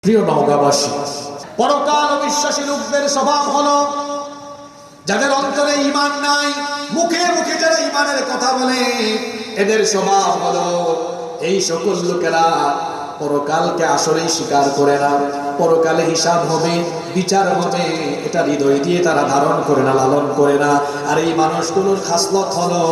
প্রিয় নওগাঁবাসী, পরকাল অবিশ্বাসী লোকদের স্বভাব হলো যাদের অন্তরে ঈমান নাই, মুখে মুখে যারা ঈমানের কথা বলে এদের স্বভাব হলো এই সকল লোকেরা পরকালকে আসলেই স্বীকার করে না। পরকালে হিসাব হবে, বিচার হবে, এটা হৃদয় দিয়ে তারা ধারণ করে না, লালন করে না। আর এই মানুষগুলোর খাসলত হলো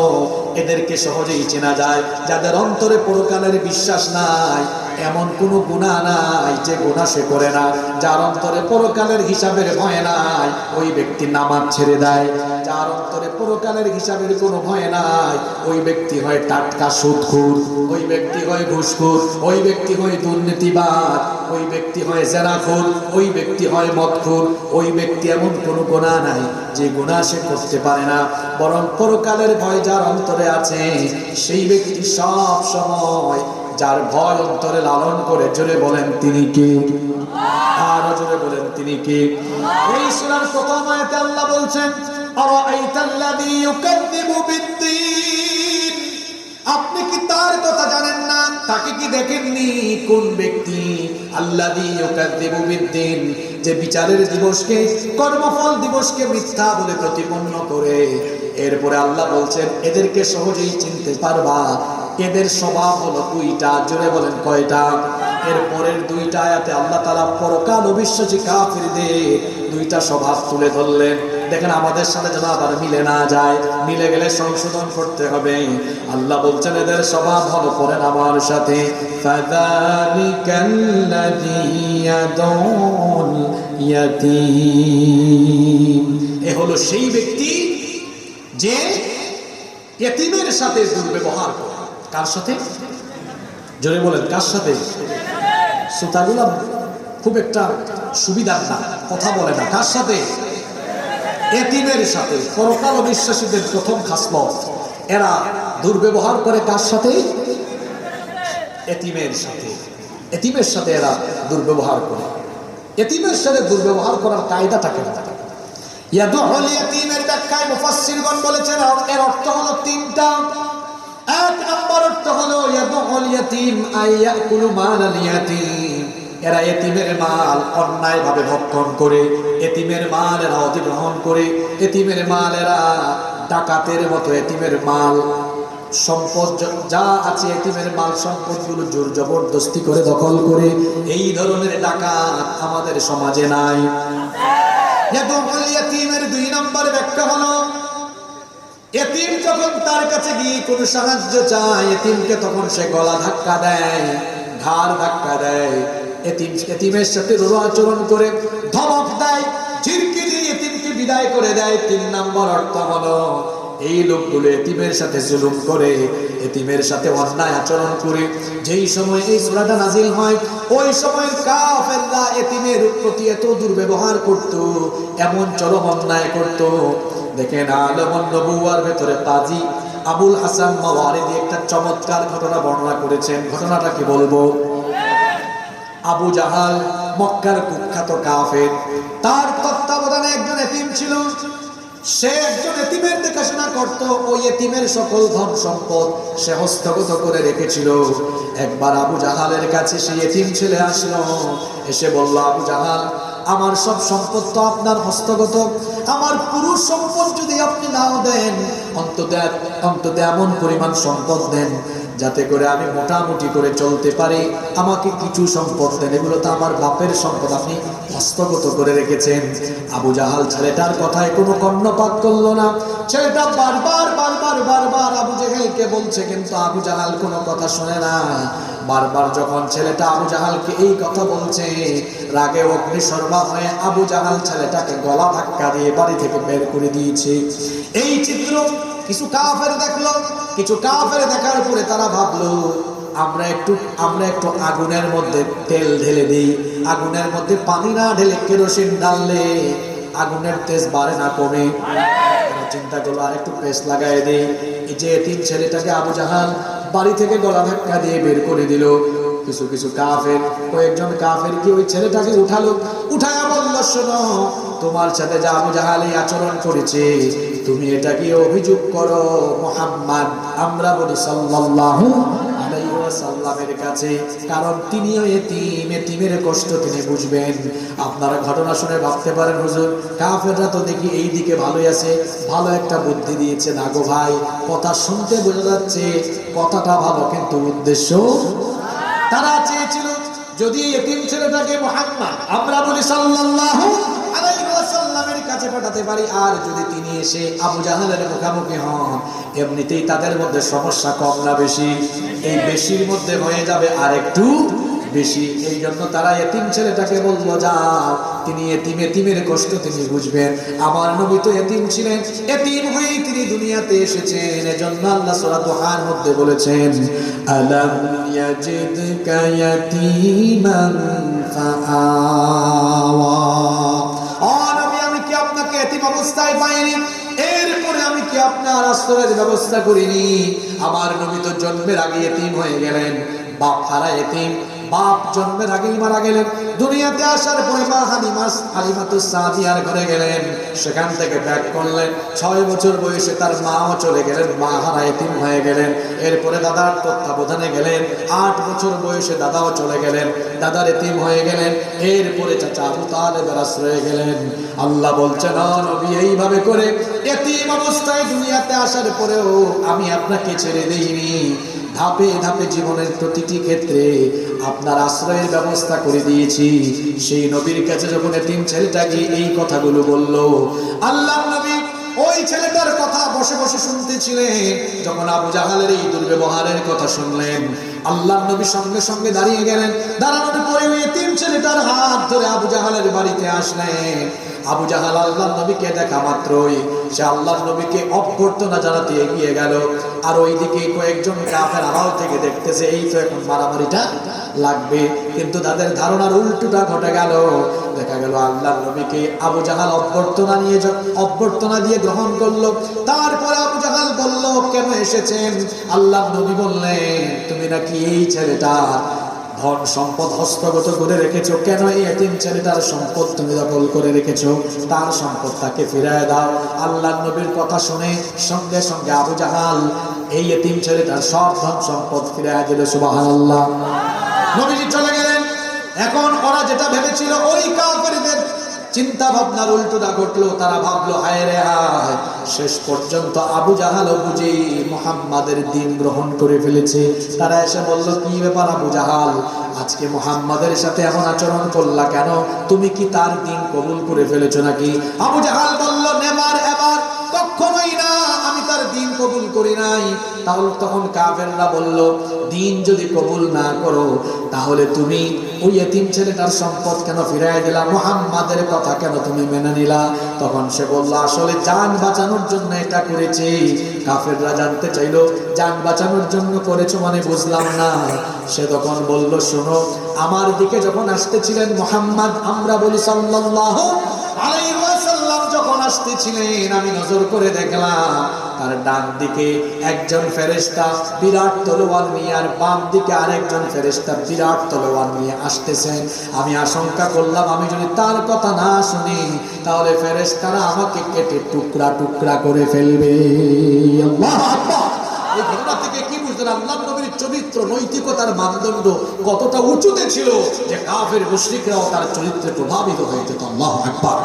এদেরকে সহজেই চেনা যায় যাদের অন্তরে পরকালের বিশ্বাস নাই। এমন কোনো গুনাহ নাই যে গুনাহ সে করে না। যার অন্তরে পরকালের হিসাবের ভয় নাই ওই ব্যক্তি নামাজ ছেড়ে দেয়। যার অন্তরে পরকালের হিসাবের কোনো ভয় নাই ওই ব্যক্তি হয় টাটকা সুদখোর, ওই ব্যক্তি হয় ঘুষখোর, ওই ব্যক্তি হয় দুর্নীতিবাজ, ওই ব্যক্তি হয় জেনাখোর, ওই ব্যক্তি হয় মদখোর। ওই ব্যক্তি এমন কোনো গুনাহ নাই যে গুনাহ সে করতে পারে না। বরং পরকালের ভয় যার অন্তরে আছে সেই ব্যক্তি সব সময় যার ভয় অন্তরে লালন করে, জোরে বলেন তিনি কে? আরো জোরে বলেন তিনি কে? এই সূরার প্রথম আয়াতে আল্লাহ বলছেন আরাআইতাল্লাযী ইউকাযযিবু বিদ্দীন, আপনি কি তার কথা জানেন না? তাকে কি দেখেননি? কোন ব্যক্তি? আল্লাযী ইউকাযযিবু বিদ্দীন, যে বিচারের দিবসকে, কর্মফল দিবসকে মিথ্যা বলে প্রতিপন্ন করে। এরপরে আল্লাহ বলছেন এদেরকে সহজেই চিনতে পারবা। এদের স্বভাব হলো দুইটা, জোরে বলেন কয়টা? এর পরের দুইটা আয়াতে আল্লাহ তাআলা পরকাল অবিশ্বাসী কাফিরদের দুইটা স্বভাব তুলে ধরলেন। দেখেন আমাদের সাথে যেন আবার মিলে না যায়, মিলে গেলে সংশোধন করতে হবে। আল্লাহ বলছেন এদের স্বভাব হলো, পড়েন আমার সাথে, ফাযালিকাল্লাযী ইয়াদউল ইয়াতীম। এ হলো সেই ব্যক্তি যে ইতিমের সাথে দুর্ব্যবহার করে। কার সাথে? জোরে বলেন কার সাথে? শ্রোতাগুলা খুব একটা সুবিধার না, কথা বলে না। কার সাথে? এতিমের সাথে। পরকাল অবিশ্বাসীদের প্রথম খাসলত, এরা দুর্ব্যবহার করে কার সাথে? এতিমের সাথে। এতিমের সাথে এরা দুর্ব্যবহার করে। এতিমের সাথে দুর্ব্যবহার করার কায়দাটা কেমন? ইয়াদুল ইয়াতীমের ব্যাখ্যায় মুফাসসিরগণ বলেছেন এর অর্থ হলো তিনটা। এক নম্বর অর্থ হলো ইয়াদুল ইয়াতীম আইয়াকুলু মালাল ইয়াতীম, এরা এতিমের মাল অন্যায়ভাবে ভক্ষণ করে, এতিমের মাল এরা অধিগ্রহণ করে, এতিমের মাল এরা ডাকাতের মতো এতিমের মাল সম্পদ যা আছে, এতিমের মাল সম্পদগুলো জোর জবরদস্তি করে দখল করে। এই ধরনের ডাকাত আমাদের সমাজে নাই। ইয়াদুল ইয়াতীমের দুই নম্বর ব্যাখ্যা হলো এতিম যখন তার কাছে গিয়ে কোনো সাহায্য চায়, এতিমকে তখন সে গলা ধাক্কা দেয়, ঘাড় ধাক্কা দেয়, এতিমের সাথে রূঢ় আচরণ করে, ধমক দেয়, ঝিরকি দিয়ে এতিমকে বিদায় করে দেয়। তিন নম্বর অর্থ হলো এই লোকগুলো এতিমের সাথে জুলুম করে, এতিমের সাথে অন্যায় আচরণ করে। যেই সময় এই সূরাটা নাজিল হয় ওই সময় কাফেররা এতিমের প্রতি এত দুর্ব্যবহার করত, এমন চরম অন্যায় করত। দেখেন আলমুন নবুওয়ার ভেতরে কাজী আবুল হাসান মাওয়ারিদি একটা চমৎকার ঘটনা বর্ণনা করেছেন। ঘটনাটা কি বলবো? আবু জাহাল মক্কার কুখ্যাত কাফের, তার তত্ত্বাবধানে একজন এতিম ছিল। সে একজন এতিমের দেখাশোনা করত। ওই এতিমের সকল ধন সম্পদ সে হস্তগত করে রেখেছিল। একবার আবু জাহালের কাছে সেই এতিম ছেলে আসলো, এসে বলল, আবু জাহাল, আমার সব সম্পদ তো আপনার হস্তগত, আমার পুরো সম্পদ যদি আপনি নাও দেন, অন্তত এমন পরিমাণ সম্পদ দেন যাতে করে আমি মোটামুটি করে চলতে পারি, আমাকে কিছু সম্পদ দেন, এগুলো তো আমার বাপের সম্পদ, আপনি হস্তগত করে রেখেছেন। আবু জাহাল ছেলেটার কথায় কোনো কর্ণপাত করলো না। ছেলেটা বারবার আবু জাহালকে বলছে, কিন্তু আবু জাহাল কোনো কথা শোনে না। বারবার যখন ছেলেটা আবু জাহালকে এই কথা বলছে, রাগে অগ্নিশর্মা হয়ে আবু জাহাল ছেলেটাকে গলা ধাক্কা দিয়ে বাড়ি থেকে বের করে দিয়েছে। এই চিত্র কিছু কাফের দেখলো। কিছু কাফের দেখার পরে তারা ভাবলো আমরা একটু আগুনের মধ্যে তেল ঢেলে দিই, আগুনের মধ্যে পানি না ঢেলে কেরোসিন ঢাললে আগুনের তেজ বাড়ে না কমে। চিন্তা করলো আর একটু পেস্ট লাগাই দেই। এই যে এতিম ছেলেটাকে আবু জাহাল বাড়ি থেকে গলা ধাক্কা দিয়ে বের করে দিল। কিছু কাফের, কয়েকজন কাফের কি ওই ছেলেটাকে উঠায়া বলল, শোনো, তোমার সাথে যে আবু জাহাল এই আচরণ করেছে তুমি এটাকে অভিযোগ করো মুহাম্মদ, আমরা বলি সাল্লাল্লাহু আলাইহি ওয়াসাল্লামের কাছে, কারণ তিনিও এতিম, এতিমের কষ্ট তিনি বুঝবেন। আপনারা ঘটনা শুনে ভাবতে পারেন, হুজুর কাফেররা তো দেখি এই দিকে ভালোই আছে, ভালো একটা বুদ্ধি দিয়েছে। না গো ভাই, কথা শুনতে বোঝা যাচ্ছে কথাটা ভালো, কিন্তু উদ্দেশ্য তারা চেয়েছিল যদি এতিম ছেলেটাকে মুহাম্মদ আমরা বলি সাল্লাল্লাহু আলাইহি ওয়াসাল্লামের কাছে পাঠাতে পারি, আর যদি তিনি এসে আবু জাহেলের মুখোমুখি হন, এমনিতেই তাদের মধ্যে সমস্যা কম না বেশি? এই বেশির মধ্যে হয়ে যাবে আর একটু বেশি। এই জন্য তারা এতিম ছেলেটাকে বললো, যাও, তিনি এতিম, এতিমের কষ্ট তিনি বুঝবেন। আমার নবী তো এতিম ছিলেন, এতিম হয়ে তিনি দুনিয়াতে এসেছেন। এজন্য আল্লাহ সূরা দুহার মধ্যে বলেছেন, আলাম ইয়াজিদকা ইয়াতীমান ফাআওয়া। ও নবী, আমি কি আপনাকে এতিম অবস্থায় পাইনি? এরপরে আমি কি আপনার আশ্রয়ের ব্যবস্থা করিনি? আমার নবী তো জন্মের আগে এতিম হয়ে গেলেন, বাপ হারা এতিম। বাপ জন্মের আগেই মারা গেলেন। দুনিয়াতে আসার পরে মা হালিমাতুস সাদিয়ার ঘরে গেলেন, সেখান থেকে ব্যাক করলেন। 6 বছর বয়সে তার মাও চলে গেলেন, মা হারা এতিম হয়ে গেলেন। এরপরে দাদার তত্ত্বাবধানে গেলেন। 8 বছর বয়সে দাদাও চলে গেলেন, দাদার এতিম হয়ে গেলেন। এরপরে চাচা আবু তালেবের আশ্রয়ে গেলেন। আল্লাহ বলছেন, নবী, এইভাবে করে এতিম অবস্থায় দুনিয়াতে আসার পরেও আমি আপনাকে ছেড়ে দেইনি। ধাপে ধাপে জীবনের প্রতিটি ক্ষেত্রে আপনার আশ্রয়ের ব্যবস্থা করে দিয়েছি। সেই নবীর কাছে যখন এতিম ছেলেটা গিয়ে এই কথাগুলো বলল, আল্লাহ নবী ওই ছেলেটার কথা বসে বসে শুনতেছিলেন। যখন আবু জাহালের এই দুর্ব্যবহারের কথা শুনলেন, আল্লাহ নবী সঙ্গে সঙ্গে দাঁড়িয়ে গেলেন। দাঁড়ানোর পরে ওই এতিম ছেলেটার হাত ধরে আবু জাহালের বাড়িতে আসলেন। আবু জাহাল আল্লাহ নবীকে দেখা মাত্রই সে আল্লাহ নবীকে অভ্যর্থনা জানাতে এগিয়ে গেল। আর ওইদিকে কয়েকজন কাফের আড়াল থেকে দেখতেছে, এই তো এখন মারামারিটা লাগবে। কিন্তু তাদের ধারণার উল্টোটা ঘটে গেল। দেখা গেল আল্লাহ নবীকে আবু জাহাল অভ্যর্থনা দিয়ে গ্রহণ করলো। তারপরে আবু জাহাল বলল, কেন এসেছেন? আল্লাহ নবী বললেন, তুমি নাকি এই ছেলেটার ধন সম্পদ হস্তগত করে রেখেছো। কেন এই এতিম ছেলেটার সম্পদ তুমি দখল করে রেখেছো? তার সম্পদ তাকে ফিরায় দাও। আল্লাহ নবীর কথা শুনে সঙ্গে সঙ্গে আবু জাহাল এই এতিম ছেলেটার সব ধন সম্পদ ফিরায় দিল। সুবহানাল্লাহ। নবীজি চলে গেলেন। এখন ওরা যেটা ভেবেছিল, ওই কাফেরদের চিন্তা ভাবনার উল্টোটা ঘটলো। তারা ভাবলো, হায় রে হায়, শেষ পর্যন্ত আবু জাহাল বুঝি মুহাম্মাদের দ্বীন গ্রহণ করে ফেলেছে। তারা এসে বলল, কি ব্যাপার আবু জাহাল, আজকে মুহাম্মাদের সাথে এমন আচরণ করলা কেন? তুমি কি তার দ্বীন কবুল করে ফেলেছো নাকি? আবু জাহাল বলল, নেভার এভার, কখনোই না, আমি তার দ্বীন কবুল করি নাই। তাহলে তখন কাফেররা বলল, দ্বীন যদি কবুল না করো, তাহলে তুমি ওই এতিম ছেলেটার সম্পদ কেন ফিরাই দিলা? মুহাম্মাদের কথা কেন তুমি মেনে নিলা? তখন সে বলল, আসলে জান বাঁচানোর জন্য এটা করেছি। কাফেররা জানতে চাইলো, জান বাঁচানোর জন্য করেছো মানে বুঝলাম না। সে তখন বলল, শোনো, আমার দিকে যখন আসতেছিলেন মুহাম্মদ, আমরা বলি সাল্লাল্লাহু আলাইহি ওয়াসাল্লাম, যখন আসতেছিলেন আমি নজর করে দেখলাম তার ডান দিকে একজন ফেরেশতা বিরাট তলোয়ার নিয়ে, আর বাম দিকে আরেকজন ফেরেশতা বিরাট তলোয়ার নিয়ে আসতেছেন। আমি আশঙ্কা করলাম, আমি যদি তার কথা না শুনি, তাহলে ফেরেশতারা আমাকে কেটে টুকরা টুকরা করে ফেলবে। আল্লাহু আকবার। এই ঘটনা থেকে কি বুঝলেন? আল্লাহ নবীর চরিত্র, নৈতিকতার মানদণ্ড কতটা উঁচুতে ছিল যে কাফের মুশরিকরাও তার চরিত্রে প্রভাবিত হয়ে যেত। আল্লাহু আকবার।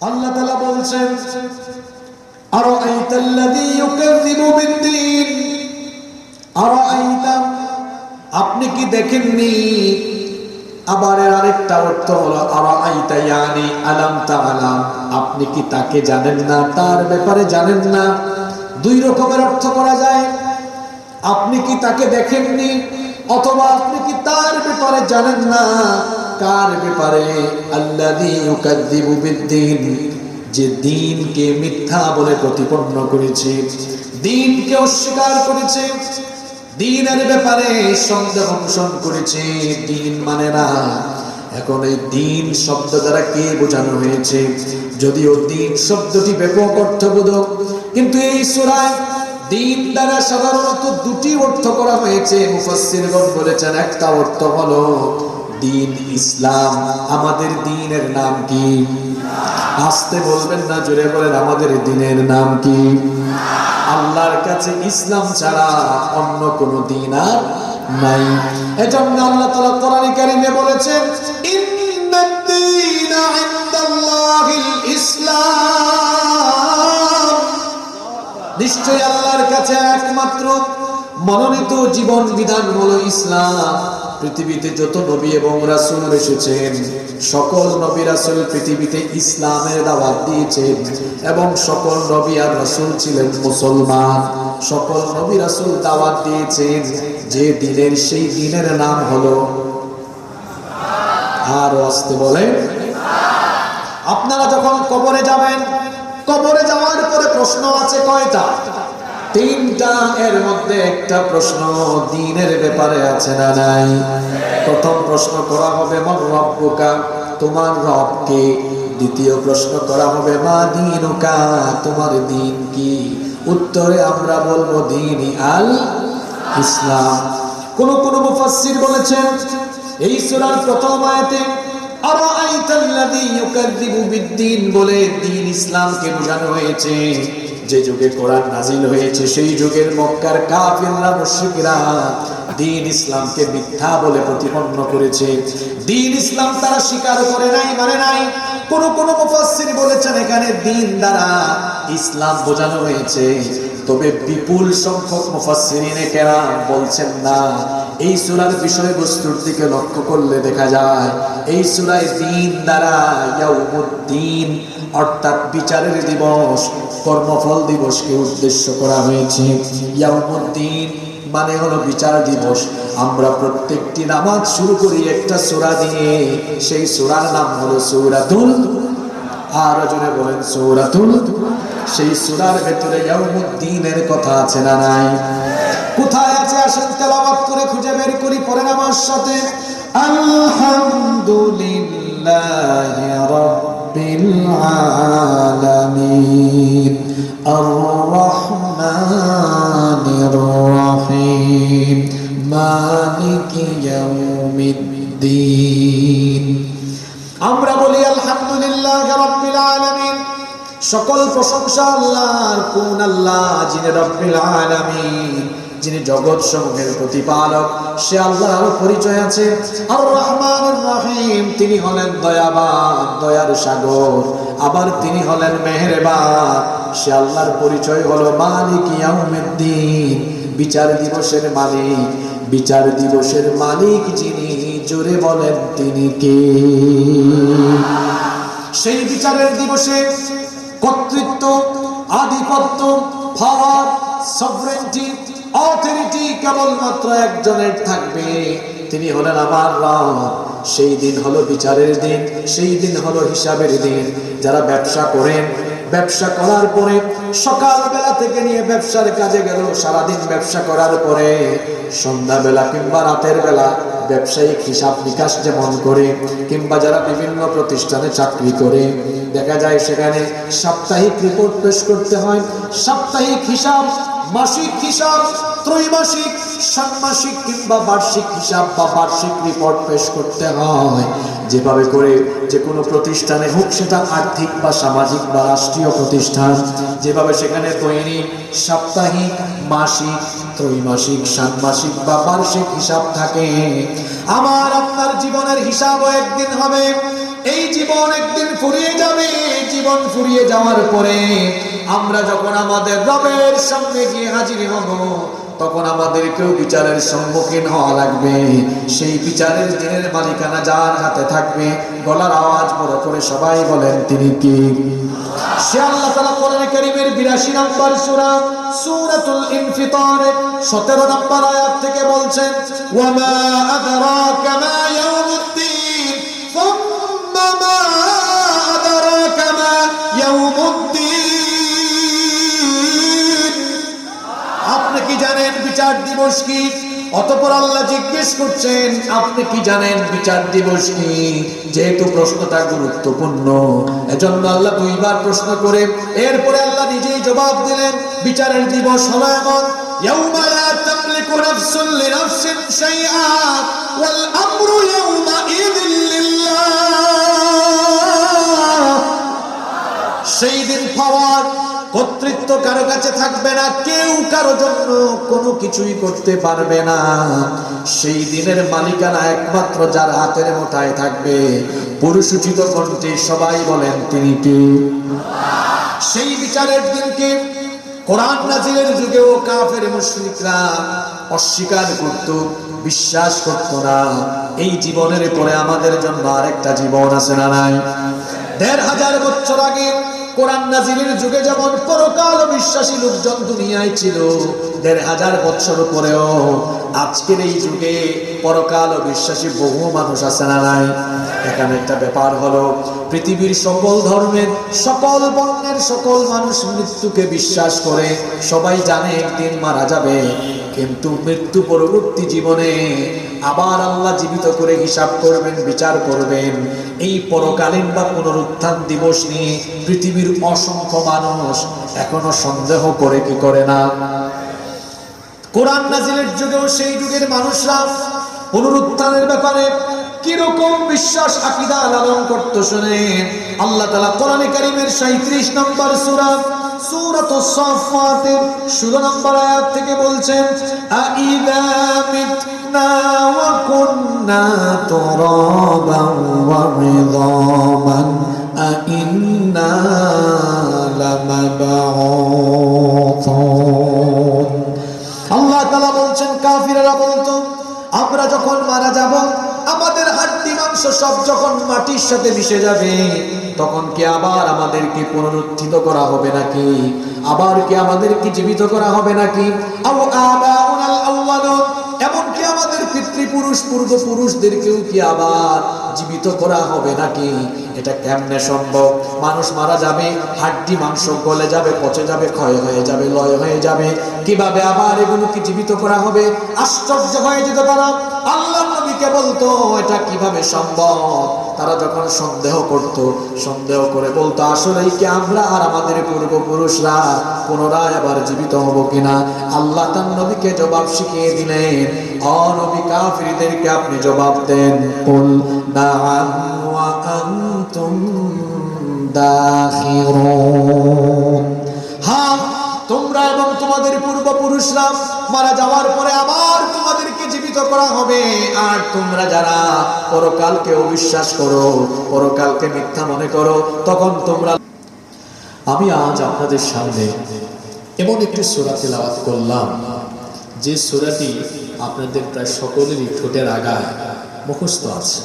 আল্লাহ তাআলা বলছেন, আরাআইতাল্লাযী ইউকাযযিবু বিদ্দীন, আরাআইতা, আপনি কি দেখেননি? আবার আরেকটা অর্থ হলো আরাআইতা ইয়ানি আলাম তাআলাম, আপনি কি তাকে জানেন না, তার ব্যাপারে জানেন না। দুই রকমের অর্থ করা যায়। আপনি কি তাকে দেখেননি, অথবা আপনি কি তার ব্যাপারে জানেন না। কার ব্যাপারে? আল্লাযী ইউকাযযিবু বিদ্দীন, যে দ্বীনকে মিথ্যা বলে প্রতিপন্ন করেছে, দ্বীনকে অস্বীকার করেছে, দ্বীনের ব্যাপারে সন্দেহ পোষণ করেছে, দ্বীন মানে না। এখন এই দ্বীন শব্দ দ্বারা কে বোঝানো হয়েছে? যদিও দ্বীন শব্দটি ব্যাপক অর্থবোধক, কিন্তু এই সূরায় দ্বীন দ্বারা সাধারণত দুটি অর্থ করা হয়েছে। মুফাসসিরগণ বলেছেন, একটা অর্থ হলো দ্বীন ইসলাম। আমাদের দ্বীনের নাম কি? আসতে বলবেন না, জোরে বলেন, আমাদের দ্বীনের নাম কি? আল্লাহর কাছে ইসলাম ছাড়া অন্য কোনো দ্বীন আর নাই। এজন্য আল্লাহ তাআলা কোরআনে কারীমে বলেছেন ইন্নাদ-দীনা ইনদাল্লাহিল ইসলাম, নিশ্চয়ই আল্লাহর কাছে একমাত্র মনোনীত জীবন বিধান হলো ইসলাম। পৃথিবীতে যত নবী এবং রাসূল এসেছেন সকল নবী রাসূল পৃথিবীতে ইসলামের দাওয়াত দিয়েছেন এবং সকল নবী আর রাসূল ছিলেন মুসলমান। সকল নবী রাসূল দাওয়াত দিয়েছেন যে দিনের, সেই দিনের নাম হলো, আর আসতে বলে, আপনারা যখন কবরে যাবেন, কবরে যাওয়ার পরে প্রশ্ন আছে কয়টা? তিনটা। এর মধ্যে একটা প্রশ্ন দ্বীনের ব্যাপারে আছে না নাই? প্রথম প্রশ্ন করা হবে মান রব্বুকা, তোমার রব কে? দ্বিতীয় প্রশ্ন করা হবে মা দীনুকা, তোমার দ্বীন কি? উত্তরে আমরা বলবো দ্বীনি আল ইসলাম। কোন কোন মুফাসসির বলেছেন এই সূরার প্রথম আয়াতে আরাআইতাল্লাযী ইউকাযযিবু বিদ্দীন বলে দ্বীন ইসলামকে বোঝানো হয়েছে। যে যুগে কোরআন নাজিল হয়েছে সেই যুগের মক্কার কাফিররা মুশরিকরা দ্বীন ইসলামকে মিথ্যা বলে প্রতিপন্ন করেছে। দ্বীন ইসলাম তারা স্বীকার করে নাই, মানে নাই। কোন কোন মুফাসসির বলেছেন এখানে দ্বীন দ্বারা ইসলাম বোঝানো হয়েছে, তবে বিপুল সংখ্যক মুফাসসিরিনে কেরাম বলছেন না। এই সূরার বিষয়বস্তুর দিকে লক্ষ্য করলে দেখা যায় এই সূরায় দ্বীন দ্বারা ইয়াউমুদ্দিন অর্থাৎ বিচারের দিবস, কর্মফল দিবসকে উদ্দেশ্য করা হয়েছে। ইয়াউমুদ্দিন মানে হলো বিচার দিবস। আমরা প্রত্যেকটি নামাজ শুরু করি একটা সূরা দিয়ে, সেই সূরার নাম হলো সূরাতুল, আর জোরে বলেন সূরাতুল। সেই সূরার ভেতরে ইয়াউমুদ্দিনের কথা আছে না নাই? কোথায় আছে আসেন তেলাওয়াত করে খুঁজে বের করি, পড়েন আমার সাথে। আলহামদুলিল্লাহি রাব্বিল আলামিন আর রহমানির রহিম মালিকি ইয়াউমিদ্দিন। আমরা বলি আলহামদুলিল্লাহি রাব্বিল আলামিন, সকল প্রশংসা আল্লাহর। কোন আল্লাহ? যিনি রব্বিল আলামিন, যিনি জগৎ সমূহের প্রতিপালক, সে আল্লাহর পরিচয় আছে। আর রহমানুর রহিম, তিনি হলেন দয়াবান, দয়ার সাগর। আবার তিনি হলেন মেহেরবান, সে আল্লাহর পরিচয় হলো মালিক ইয়াউমিদ্দিন, বিচার দিবসের মালিক। বিচার দিবসের মালিক যিনি, জোরে বলেন তিনি কে? সেই বিচারের দিবসে কর্তৃত্ব, আধিপত্য, পাওয়ার, সভরেন্টি, অথরিটি কেবলমাত্র একজনের থাকবে, তিনি হলেন আমার রব। সেই দিন হলো বিচারের দিন, সেই দিন হলো হিসাবের দিন। যারা ব্যবসা করেন, ব্যবসা করার পরে সকালবেলা থেকে নিয়ে ব্যবসার কাজে গেল, সারাদিন ব্যবসা করার পরে সন্ধ্যাবেলা কিংবা রাতের বেলা ব্যবসায়িক হিসাব নিকাশ যেমন করে, কিংবা যারা বিভিন্ন প্রতিষ্ঠানে চাকরি করে, দেখা যায় সেখানে সাপ্তাহিক রিপোর্ট পেশ করতে হয়। সাপ্তাহিক হিসাব, মাসিক হিসাব, ত্রৈমাসিক, ষান্মাসিক কিংবা বার্ষিক হিসাব বা বার্ষিক রিপোর্ট পেশ করতে হয়। যেভাবে করে যে কোনো প্রতিষ্ঠানে হোক, সেটা আর্থিক বা সামাজিক বা রাষ্ট্রীয় প্রতিষ্ঠান, যেভাবে সেখানে দৈনিক, সাপ্তাহিক, মাসিক, ত্রৈমাসিক, ষান্মাসিক বা বার্ষিক হিসাব থাকে, আমার আপনার জীবনের হিসাবও একদিন হবে। এই জীবন একদিন ফুরিয়ে যাবে। জীবন ফুরিয়ে যাওয়ার পরে আমরা যখন আমাদের রবের সামনে গিয়ে হাজির হব, তখন আমাদেরকেও বিচারের সম্মুখীন হওয়া লাগবে। সেই বিচারের দিনের মালিকানা যার হাতে থাকবে, গলার আওয়াজ বড় করে সবাই বলেন তিনি কি? সে আল্লাহ তাআলা কোরআনে কারীমের 82 নম্বর সূরা সূরাতুল ইনফিতার 17 নম্বর আয়াত থেকে বলছেন, ওয়া মা আদরাকা মা ইয়াউমুদ্দিন, সুম্মা মা আদরাকা মা ইয়াউমুদ্দিন। আপনি কি জানেন বিচার দিবস কি? অতঃপর আল্লাহ জিজ্ঞেস করছেন, আপনি কি জানেন বিচার দিবস কি? যেহেতু প্রশ্নটা গুরুত্বপূর্ণ, এজন্য আল্লাহ দুইবার প্রশ্ন করে এরপরে আল্লাহ নিজেই জবাব দিলেন। বিচারের দিবস হলো এমন, ইয়াউমা লা তামলিকু নাফসুন লিনাফসিন শাইআ ওয়াল আমরু ইয়াউমাইযিন লিল্লাহ। সেই দিন পাওয়ার, কর্তৃত্ব কারো কাছে থাকবে না, কেউ কারো জন্য কোনো কিছুই করতে পারবে না। সেই দিনের মালিকানা একমাত্র যার হাতের মুঠায় থাকবে। পুরুষোচিত কণ্ঠে সবাই বলেন তিনি কে? সেই বিচারের দিনকে কোরআন নাজিলের যুগেও কাফের মুশরিকরা অস্বীকার করত, বিশ্বাস করত না। এই জীবনের পরে আমাদের জন্য আরেকটা জীবন আছে না নাই? ১৫০০ বছর আগে কোরআন নাজিলের যুগে যেমন পরকাল বিশ্বাসী লোকজন দুনিয়ায় ছিল, ১৫০০ বছর পরেও আজকের এই যুগে পরকাল বিশ্বাসী বহু মানুষ আছে না নাই? এখানে একটা ব্যাপার হলো, পৃথিবীর সকল ধর্মের, সকল বর্ণের সকল মানুষ মৃত্যুকে বিশ্বাস করে। সবাই জানে একদিন মারা যাবে, কিন্তু মৃত্যু পরবর্তী জীবনে আবার আল্লাহ জীবিত করে হিসাব করবেন, বিচার করবেন। এই পরকালীন বা পুনরুত্থান দিবস নিয়ে পৃথিবীর অসংখ্য মানুষ এখনো সন্দেহ করে কি করে না? কোরআন নাজিলের যুগেও সেই যুগের মানুষরা পুনরুত্থানের ব্যাপারে কিরকম বিশ্বাস আকীদা লালন করতে শুনেন। আল্লাহ তাআলা কোরআনে কারীমের ৩৭ নম্বর সূরা সূরাতুস সাফফাতের ১৬ নম্বর আয়াত থেকে বলছেন, আইযা মিতনা ওয়া কুন্না তুরাবান ওয়া ইযামান আইন্না লামাবউথুন। আল্লাহ তাআলা বলছেন, কাফিররা বলতো আমরা যখন মারা যাব, আমাদের হাড্ডি মাংস সব যখন মাটির সাথে মিশে যাবে, তখন কি আবার আমাদেরকে পুনরুত্থিত করা হবে নাকি? আবার কি আমাদেরকে জীবিত করা হবে নাকি? আও আবাউনাল আউয়ালুন, এমনকি আমাদের পিতৃপুরুষ পূর্বপুরুষদেরকেও কি আবার জীবিত করা হবে নাকি? এটা কেমনে সম্ভব? মানুষ মারা যাবে, হাড্ডি মাংস গলে যাবে, পচে যাবে, ক্ষয় হয়ে যাবে, লয় হয়ে যাবে, কিভাবে আবার এগুলোকে জীবিত করা হবে? আশ্চর্য হয়ে যেত তারা। আল্লাহর নবীকে বলতো এটা কিভাবে সম্ভব? তারা যখন সন্দেহ করত, সন্দেহ করে বলতো আসলেই কি আমরা আর আমাদের পূর্বপুরুষরা পুনরায় আবার জীবিত হব কিনা? আল্লাহ তার নবীকে জবাব শিখিয়ে দিলেন, ও নবী, কাফিরদেরকে আপনি জবাব দেন, কুল নাআম ওয়া আনতুম দাখিরুন। হ্যাঁ, তোমরা এবং তোমাদের পূর্বপুরুষরা মারা যাওয়ার পরে আবার তোমাদেরকে জীবিত করা হবে। আর তোমরা যারা পরকালকে অবিশ্বাস করো, পরকালকে মিথ্যা মনে করো, তখন তোমরা। আমি আজ আপনাদের সামনে এমন একটি সূরা তেলাওয়াত করলাম, যে সূরাটি আপনাদের প্রায় সকলেরই ঠোঁটের আগায় মুখস্থ আছে।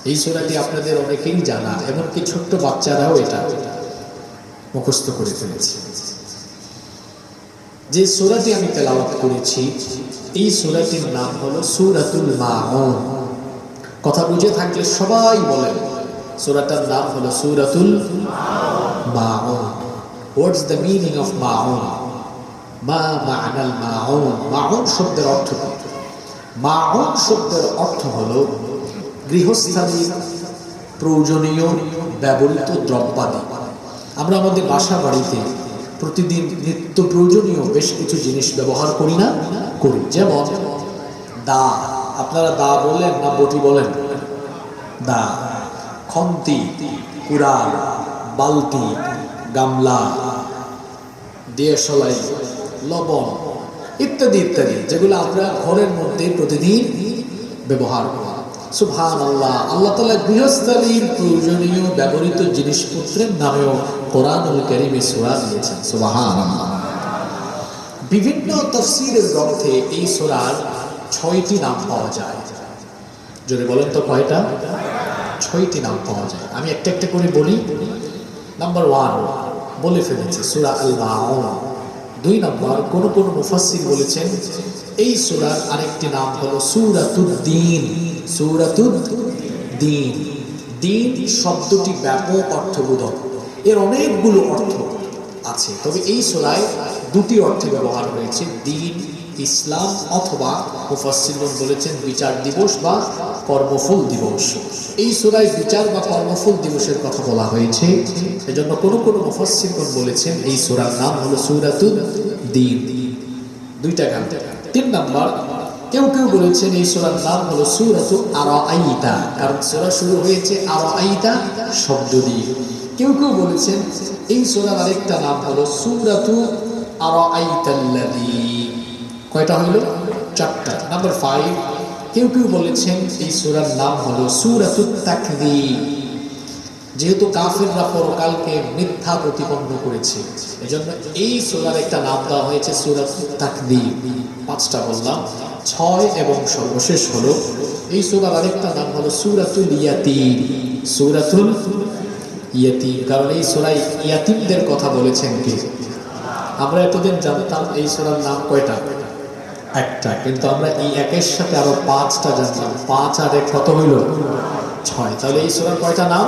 এই সূরাটি আপনাদের অনেকেই জানা, এমনকি ছোট্ট বাচ্চারাও এটা মুখস্থ করে ফেলেছে। যে সূরাটি আমি তেলাওয়াত করেছি, এই সূরাটির নাম হলো সূরাতুল মাউন। কথা বুঝে থাকলে সবাই বলেন, সূরাটার নাম হলো সূরাতুল মাউন। হোয়াটস দ্য মিনিং অফ মাউন? মা মা'নাল মাউন? মাউন শব্দের অর্থ কি? মাউন শব্দের অর্থ হলো গৃহস্থালীর প্রয়োজনীয় ব্যবহৃত দ্রব্যাদি। আমরা আমাদের বাসা বাড়িতে প্রতিদিন নিত্য প্রয়োজনীয় বেশ কিছু জিনিস ব্যবহার করি না? করি। যেমন দা, আপনারা দা বলেন না বটি বলেন? দা, খন্তি, কুড়াল, বালতি, গামলা, দেশলাই, লবণ ইত্যাদি ইত্যাদি, যেগুলো আমরা ঘরের মধ্যে প্রতিদিন ব্যবহার করি। সুবহানাল্লাহ, আল্লাহ তাআলা গৃহস্থালীর প্রয়োজনীয় ব্যবহৃত জিনিসপত্রের নামেও কোরআনুল কারীমে সূরা দিয়েছেন। সুবহানাল্লাহ। বিভিন্ন তাফসীরের গ্রন্থে এই সূরার ৬টি নাম পাওয়া যায়। যদি বলেন তো কয়টা? ৬টি নাম পাওয়া যায়। আমি একটা একটা করে বলি। নাম্বার 1 বলে ফেলেছি, সূরা আল মাউন। ২ নম্বর, কোন কোন মুফাসসির বলেছেন এই সূরার আরেকটি নাম হলো সূরাতুদ দ্বীন। সূরাতুদ দ্বীন। দ্বীন শব্দটি ব্যাপক অর্থবোধক, এর অনেকগুলো অর্থ আছে, তবে এই সূরায় 2টি অর্থে ব্যবহার হয়েছে, দ্বীন ইসলাম, অথবা মুফাসসিরগণ বলেছেন বিচার দিবস বা কর্মফল দিবস। এই সূরায় বিচার বা কর্মফল দিবসের কথা বলা হয়েছে, এজন্য কোনো কোনো মুফাসসিরগণ বলেছেন এই সূরার নাম হলো সূরাতুদ দ্বীন। 2টা গান। 3 নম্বর, কেউ কেউ বলেছেন এই সূরার নাম হলো সূরাতু আরাআইতা, কারণ সূরা শুরু হয়েছে আরাআইতা শব্দ দিয়ে। কেউ কেউ বলেছেন এই সূরার আরেকটা নাম হলো সূরাতু আরাআইতাল্লাযী। কয়টা হলো? চারটা। নাম্বার 5, কেউ কেউ বলেছেন এই সূরার নাম হলো সূরাতুত তাকযীব। যেহেতু কাফিররা পরকালকে মিথ্যা প্রতিপন্ন করেছে, এজন্য এই সূরার একটা নাম দেওয়া হয়েছে সূরাতুত তাকযীব। 5টা বললাম। 6 এবং সর্বশেষ হলো এই সূরার আরেকটা নাম হলো সূরাতুল ইয়াতীম। সূরাতুল ইয়াতীম, কারণ এই সূরায় ইয়াতীমদের কথা বলেছেন কে? আমরা এতদিন জানতাম এই সূরার নাম কয়টা? একটা, কিন্তু আমরা এই একের সাথে আরো 5টা জানতাম। 5 আর 1 কত হইল? 6। তাহলে এই সূরার কয়টা নাম?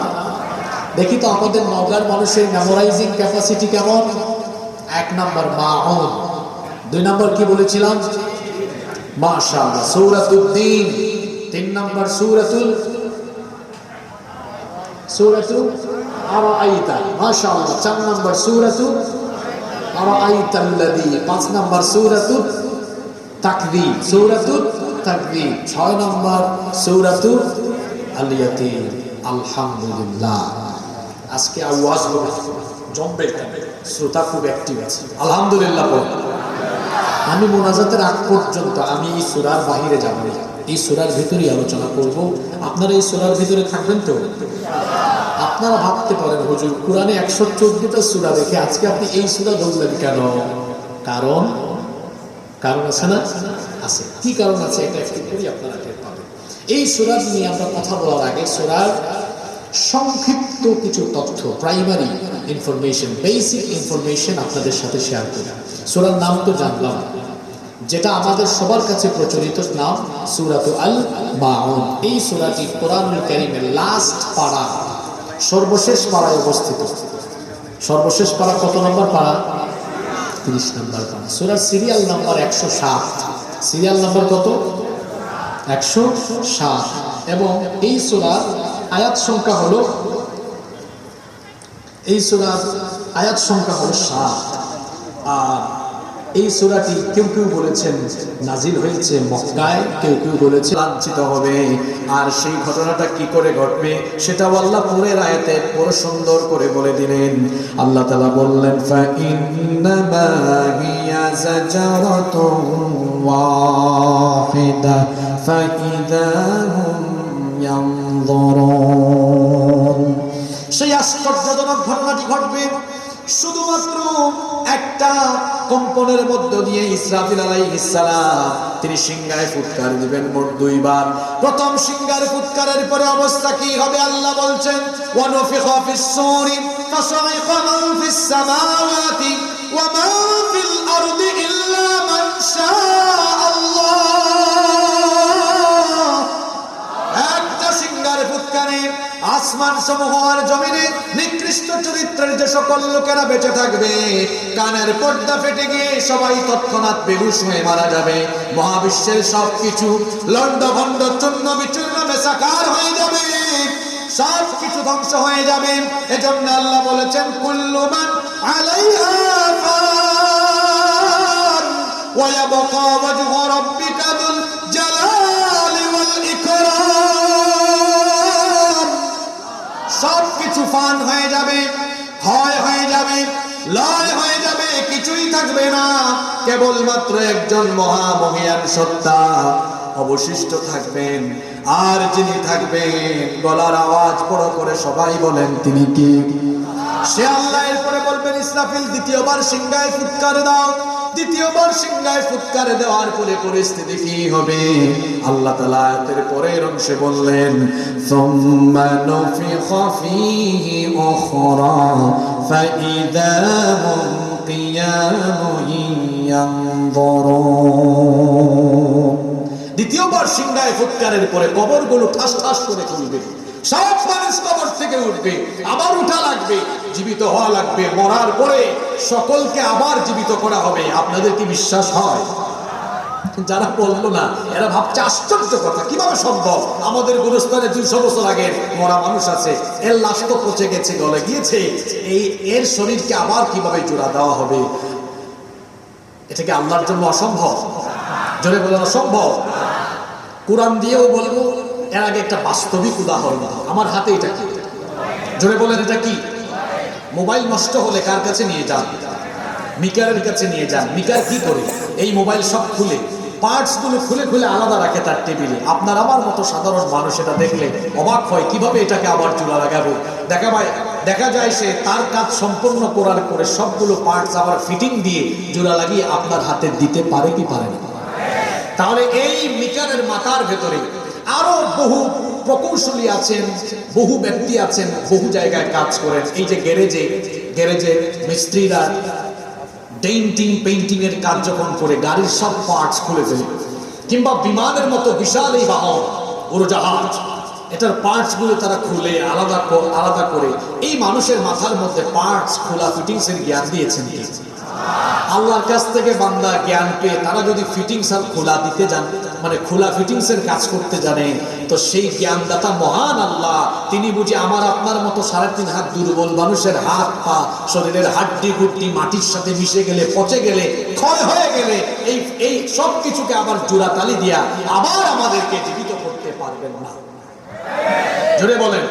দেখি তো আমাদের নওগাঁর মানুষের মেমোরাইজিং ক্যাপাসিটি কেমন। 1 নাম্বার মাউন, 2 নাম্বার কি বলেছিলাম? মাশাআল্লাহ সূরাতুদ্দীন, 3 নাম্বার সূরাতুল আরাআইতা, মাশাআল্লাহ 4 নাম্বার সূরাতুল আরাআইতাল্লাযী, 5 নাম্বার সূরাতুত তাকযীব, সূরাতুত তাকযীব, 6 নাম্বার সূরাতুল আল ইয়াতীম। আলহামদুলিল্লাহ, আজকে আওয়াজ হবে জমবে, শ্রোতা খুব অ্যাক্টিভ আছে। আলহামদুলিল্লাহ। আমি মোনাজাতের আগ পর্যন্ত আমি এই সূরার বাহিরে যাব না, এই সূরার ভিতরেই আলোচনা করব। আপনারা এই সূরার ভিতরে থাকবেন তো? আপনারা ভাবতে পারেন হুজুর কোরআনে 114টা সূরা দেখে আজকে আপনি এই সূরা ধরলেন কেন? কারণ আছে না? আছে। কি কারণ আছে এটা একটু করি, আপনারা টের পাবেন। এই সূরা নিয়ে আমরা কথা বলার আগে সূরার সংক্ষিপ্ত কিছু তথ্য, প্রাইমারি ইনফরমেশন, বেসিক ইনফরমেশন আপনাদের সাথে শেয়ার করি। সূরার নাম তো জানলাম, যেটা আমাদের সবার কাছে প্রচলিত নাম সূরাতু আল মাউন। এই সূরাটি কোরআনুল কারীমের লাস্ট পারা, সর্বশেষ পারায় অবস্থিত। সর্বশেষ পারা কত নম্বর পারা? 30 নম্বর পারা। সূরার সিরিয়াল নাম্বার 107। সিরিয়াল নাম্বার কত? 107। এবং এই সূরার আয়াত সংখ্যা হলো, এই সূরার আয়াত সংখ্যা হলো 7। আর এই সূরাটি কেউ কেউ বলেছেন নাজিল হয়েছে মক্কায়, কেউ কেউ বলেছে লাঞ্ছিত হবে। আর সেই ঘটনাটা কি করে ঘটবে সেটা আল্লাহ পরের আয়াতে পুরো সুন্দর করে বলে দিলেন। আল্লাহ তাআলা বললেন ফাইন্নামা হিয়া যাজারাতুন ওয়াহিদা ফাইদা হুম ইয়ানযুরুন। সেই আশ্চর্যজনক ঘটনাটি ঘটবে শুধুমাত্র একটা কম্পনের মধ্য দিয়ে। ইসরাফিল আলাইহিস সালাম তিনি সিংহায় ফুৎকার দিবেন মোট 2 বার। প্রথম সিংহার ফুৎকারের পরে অবস্থা কি হবে আল্লাহ বলছেন ওয়া নুফিখা ফিস সূরি ফাসাইকা মান ফিস সামাওয়াতি ওয়া মান ফিল আরদি ইল্লা মান শাআল্লাহ। একটা সিংহার ফুৎকারে আসমান সমূহ আর জমিনে নিকৃষ্ট চরিত্রের যে সকল লোকেরা বেঁচে থাকবে, কানের পর্দা ফেটে গিয়ে সবাই তৎক্ষণাৎ বেহুশ হয়ে মারা যাবে। মহাবিশ্বের সবকিছু লন্ডভন্ড চূর্ণ বিচূর্ণ মেসাকার হয়ে যাবে, সবকিছু ধ্বংস হয়ে যাবে। এজন্য আল্লাহ বলেছেন কুল্লু মান আলাইহা ফান ওয়া ইয়াবকা ওয়াজহু রাব্বিকা যুল জালালি ওয়াল ইকরাম। সবকিছু ফান হয়ে যাবে, ক্ষয় হয়ে যাবে, লয় হয়ে যাবে, কিছুই থাকবে না। কেবলমাত্র একজন মহামহিয়ান সত্তা অবশিষ্ট থাকবেন। আর যিনি থাকবেন, গলার আওয়াজ বড় করে সবাই বলেন তিনি কি? সে আল্লাহ। এরপরে বলবেন ইসরাফিল দ্বিতীয়বার সিংহায় ফুৎকার দাও। দ্বিতীয়বার সিংহায় ফুৎকার দেওয়ার পরে পরিস্থিতি কি হবে আল্লাহ তাআলা আয়াতের পরের অংশে বললেন সুম্মা নুফিখা ফীহি উখরা ফাইদা হুম কিয়ামুন ইয়ানযুরুন। দ্বিতীয়বার সিংহায় ফুৎকারের পরে কবরগুলো ঠাস ঠাস করে খুলবে, সব মানুষ কবর থেকে উঠবে, আবার উঠা লাগবে, জীবিত হওয়া লাগবে। মরার পরে সকলকে আবার জীবিত করা হবে। আপনাদের কি বিশ্বাস হয়? যারা বললো না এরা ভাবছে আশ্চর্য কথা, কিভাবে সম্ভব? আমাদের গুরুস্থানে 200 বছর আগের মরা মানুষ আছে, এর লাশ তো পচে গেছে, গলে গিয়েছে, এর শরীরকে আবার কিভাবে জোড়া দেওয়া হবে? এটা কি আল্লাহর জন্য অসম্ভব? জোরে বলেন অসম্ভব। কোরআন দিয়েও বলবো, এর আগে একটা বাস্তবিক উদাহরণ আমার হাতে। এটা কি? জোরে বলেন এটা কি? মোবাইল নষ্ট হলে কার কাছে নিয়ে যান? মিকারের কাছে নিয়ে যান। মিকার কি করে? এই মোবাইল সব খুলে পার্টসগুলো খুলে খুলে আলাদা রাখে তার টেবিলে। আপনার আমার মতো সাধারণ মানুষ এটা দেখলে অবাক হয়, কিভাবে এটাকে আবার জোড়া লাগাবো। দেখা যায় সে তার কাজ সম্পূর্ণ করার পরে সবগুলো পার্টস আবার ফিটিং দিয়ে জোড়া লাগিয়ে আপনার হাতে দিতে পারে কি পারে না? তাহলে এই মিকারের মাথার ভেতরে আরো বহু প্রকৌশলী আছেন, বহু ব্যক্তি আছেন, বহু জায়গায় কাজ করেন। এই যে গ্যারেজে মিস্ত্রিরা ডেন্টিং পেইন্টিং এর কাজ যখন করে গাড়ির সব পার্টস খুলে ফেলে, কিংবা বিমানের মতো বিশাল এই বাহন উড়োজাহাজ, এটার পার্টস গুলো তারা খুলে আলাদা করে এই মানুষের মাথার মধ্যে পার্টস খোলা ফিটিংস এর জ্ঞান দিয়েছেন। আল্লাহর কাছ থেকে বান্দা জ্ঞান পেয়ে তারা যদি ফিটিংস আর খোলা দিতে যান, মানে খোলা ফিটিংস এর কাজ করতে জানে, তো সেই জ্ঞানদাতা মহান আল্লাহ তিনি বুঝি আমার আপনার মতো 3.5 হাত দুর্বল মানুষের হাত পা শরীরের হাড্ডি গুড্ডি মাটির সাথে মিশে গেলে, পচে গেলে, ক্ষয় হয়ে গেলে এই সব কিছুকে আবার জোড়া তালি দিয়া আবার আমাদেরকে জীবিত করতে পারবেন না? জোরে বলেন।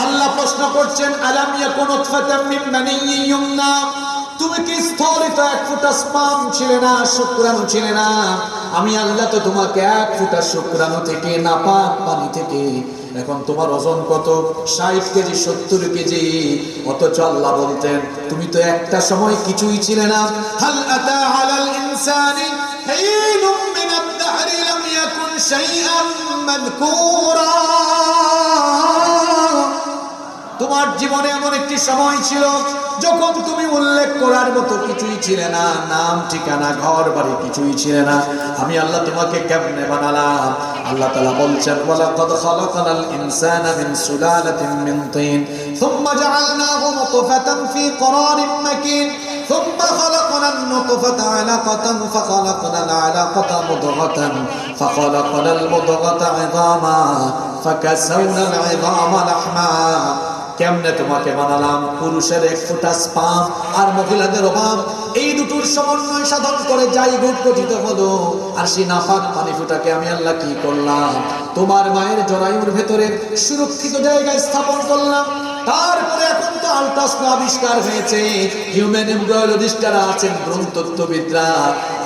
আল্লাহ প্রশ্ন করছেন, আলাম ইয়াকুন উতফাতাম মিন মানিয়্যিন ইউমনা, তুমি কি স্থলিত 1 ফোঁটা স্পাম ছিলে না, শুক্রাণু ছিলে না? আমি আল্লাহ তো তোমাকে 1 ফোঁটা শুক্রাণু থেকে, নাপাক পানি থেকে, এখন তোমার ওজন কত? 60 কেজি 70 কেজি। অথচ আল্লাহ বলতেন তুমি তো একটা সময় কিছুই ছিলে না। হাল আতা আলাল ইনসানি হিনুম মিনাদ দাহরি লাম ইয়াকুন শাইআন মাযকুরা, তোমার জীবনে এমন একটি সময় ছিল যখন তুমি উল্লেখ করার মতো কিছুই ছিলে না, নাম ঠিকানা ঘর বাড়ি কিছুই ছিলে না। আমি আল্লাহ তোমাকে কেমনে বানালাম? আল্লাহ তাআলা বলছেন, ওয়ালাকাদ খালাকানাল ইনসানা মিন সুলালাতিন মিন তিন সুম্মা জাআলনাহু নুতফাতান ফি ক্বরারিন মাকিন ثم خلقنا النطفة علقة فخلقنا العلقة مضغة فخلقنا المضغة عظاما فكسونا العظام لحما। কেমনে তোমাকে বানালাম? পুরুষের 1 ফোঁটা স্পাম আর মহিলাদের অভাব, এই দুটোর সমন্বয় সাধন করে জাইগোট গঠিত হলো। আর সেই নাপাক পানি ফোঁটাকে আমি আল্লাহ কি করলাম? তোমার মায়ের জরায়ুর ভেতরে সুরক্ষিত জায়গায় স্থাপন করলাম। তারপরে এখন তো আল্ট্রাসাউন্ড আবিষ্কার হয়েছে, হিউম্যান এমব্রায়োলজিস্ট যারা আছেন, ভ্রূণতত্ত্ববিদরা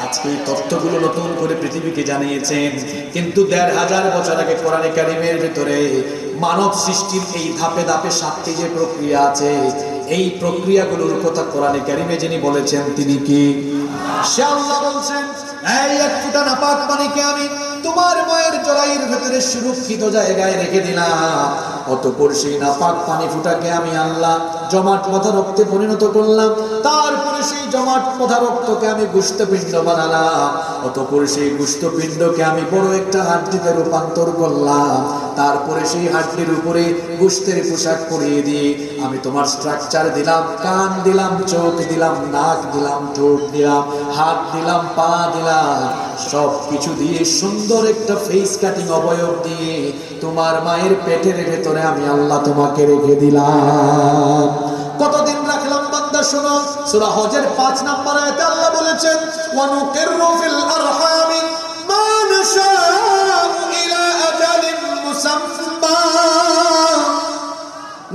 আজকে এই তথ্যগুলো নতুন করে পৃথিবীকে জানিয়েছেন। কিন্তু 1500 বছর আগে কোরআনে কারিমের ভিতরে মানব সৃষ্টির এই ধাপে ধাপে 7টি যে প্রক্রিয়া আছে, এই প্রক্রিয়াগুলোর কথা কোরআনে কারিমে যিনি বলেছেন তিনি কি? সে আল্লাহ বলছেন, এই 1 ফোঁটা নাপাক পানিকে আমি তোমার মায়ের জরায়ুর ভেতরে সুরক্ষিত জায়গায় রেখে দিলাম। অতঃপর সেই নাপাক পানি ফোঁটাকে আমি আল্লাহ জমাট বাঁধা রক্তে পরিণত করলাম। তারপরে সেই জমাট বাঁধা রক্তকে আমি গোশতপিণ্ড বানালাম। অতঃপর সেই গোশতপিণ্ডকে আমি বড় একটা হাড্ডিতে রূপান্তর করলাম। তারপরে সেই হাড্ডির উপরে গোশতের পোশাক পরিয়ে দিয়ে আমি তোমার স্ট্রাকচার দিলাম, কান দিলাম, চোখ দিলাম, নাক দিলাম, ঠোঁট দিলাম, হাত দিলাম, পা দিলাম, সব কিছু দিয়ে সুন্দর একটা ফেস কাটিং অবয়ব দিয়ে তোমার মায়ের পেটের ভেতরে আমি আল্লাহ তোমাকে রেখে দিলাম। কতদিন রাখলাম বান্দা? শোনো, সূরা হজের 5 নম্বর আয়াতে আল্লাহ বলেছেন, ওয়া নুকিররু ফিল আরহামি মা নাশাউ ইলা আজালিন মুসাম্মা,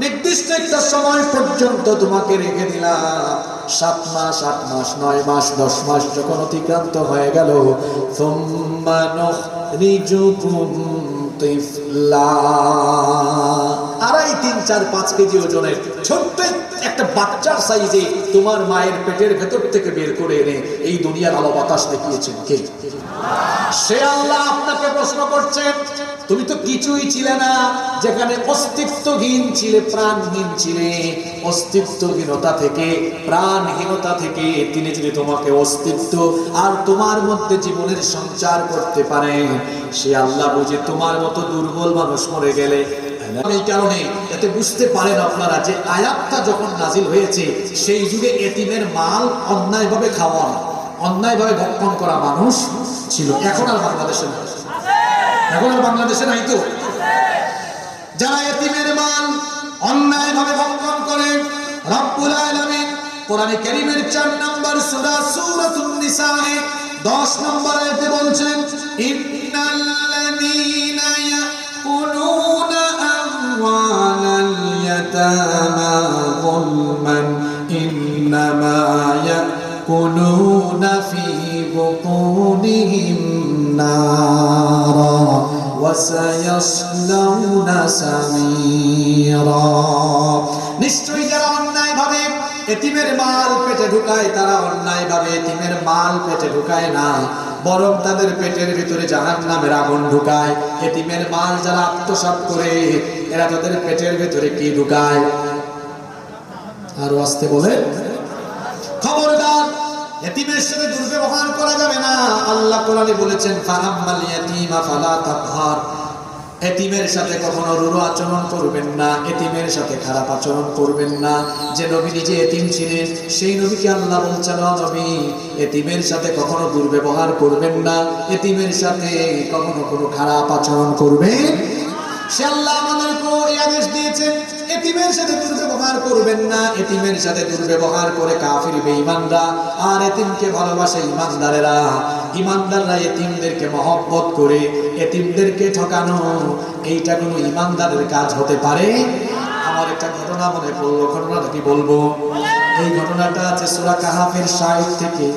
নির্দিষ্ট একটা সময় পর্যন্ত তোমাকে রেখে দিলাম। 7 মাস, 8 মাস, 9 মাস, 10 মাস যখন অতিক্রান্ত হয়ে গেল, সুম্মা নুখরিজুকুম তিফলা, 2.5, 3, 4, 5 কেজি ওজনের ছোট্ট একটা বাচ্চার সাইজে তোমার মায়ের পেটের ভেতর থেকে বের করে এনে এই দুনিয়ার আলো বাতাস দেখিয়েছেন কে? সে আল্লাহ আপনাকে প্রশ্ন করছেন, তুমি তো কিছুই ছিলে না, যেখানে অস্তিত্বহীন ছিলে, প্রাণহীন ছিলে, অস্তিত্বহীনতা থেকে, প্রাণহীনতা থেকে তিনি যদি তোমাকে অস্তিত্ব আর তোমার মধ্যে জীবনের সঞ্চার করতে পারেন, সে আল্লাহ বুঝে তোমার মতো দুর্বল মানুষ মরে গেলে। এই কারণে এতে বুঝতে পারেন আপনারা যে আয়াতটা যখন নাজিল হয়েছে, সেই যুগে এতিমের মাল অন্যায়ভাবে খাওয়ানো, অন্যায়ভাবে ভক্ষণ করা মানুষ ছিল। এখন আর বাংলাদেশে নাই, এখন আর বাংলাদেশে নাই তো। যারা এতিমের মাল অন্যায়ভাবে ভক্ষণ করে, রব্বুল আলামিন কোরআনে কারীমের 4 নম্বর সূরা সূরাতুন নিসা 10 নম্বর আয়াতে বলছেন, ইন্নাল্লাযীনা ইয়াকুলুনা আমওয়ালাল ইয়াতামা যুলমান ইন্নামা ইয়াকুলুনা ফি বুতুনিহিম নারা ওয়া সায়াসলাউনা সামিরা। নিশ্চয়ই যারা অন্যায়ভাবে এতিমের মাল পেটে ঢুকায় তারা অন্যায়ভাবে এতিমের মাল পেটে ঢুকায় না, বরং তাদের পেটের ভিতরে জাহান্নামের আগুন ঢুকায়। এতিমের মাল যারা আত্মসাৎ করে এরা তাদের পেটের ভিতরে কি ঢুকায়? আর আস্তে বলে, খবরদার এতিমের সাথে দুর্ব্যবহার করা যাবে না। আল্লাহ কোরআনে বলেছেন ফাআম্মাল ইয়াতীমা ফালা তাকহার, এতিমের সাথে কখনো রূঢ় আচরণ করবেন না, এতিমের সাথে খারাপ আচরণ করবেন না। যে নবী নিজে এতিম ছিলেন সেই নবীকে আল্লাহ বলছেন, ও নবী এতিমের সাথে কখনো দুর্ব্যবহার করবেন না, এতিমের সাথে কখনো কোনো খারাপ আচরণ করবেন। সে আল্লাহ আমাদেরকে এই আদেশ দিয়েছেন, এতিমের সাথে দুর্ব্যবহার করবেন না। এতিমের সাথে দুর্ব্যবহার করে কাফির বেঈমানরা, আর এতিমকে ভালোবাসে ইমানদারেরা। ইমানদাররা এতিমদেরকে মহব্বত করে এতিমদেরকে ঠকানো, এইটা কোনো ইমানদারের কাজ হতে পারে? আমার একটা ঘটনা মনে পড়লো, ঘটনাটা কি বলবো? এই ঘটনাটা আছে সূরা কাহাফের ৬০ থেকে।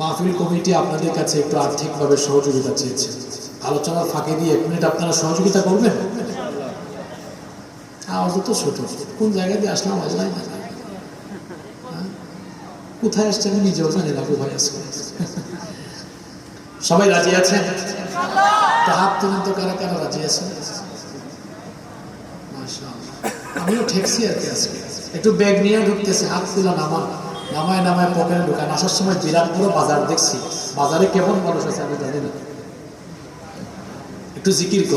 মাহফিল কমিটি আপনাদের কাছে একটু আর্থিকভাবে সহযোগিতা চেয়েছে। আলোচনার ফাঁকে দিয়ে 1 মিনিট আপনারা সহযোগিতা করবেন? আওয়াজ তো ছোট, কোন জায়গা দিয়ে আসলাম আল্লাহ জানে। কোথায় আসছে আমি নিজেও জানি না। ভাই আজকে সবাই রাজি আছেন? তো হাত তুলেন তো, কারা কারা রাজি আছেন? মাশাআল্লাহ, আমিও ঠেকছি আর কি। আজকে একটু ব্যাগ নিয়ে ঢুকতেছে, হাত তুলা নামায় নামায় পকেটে ঢুকান। আসার সময় বিরাট বড় বাজার দেখছি, বাজারে কেমন মানুষ আছে আমি জানি না। একটু জিকির কর।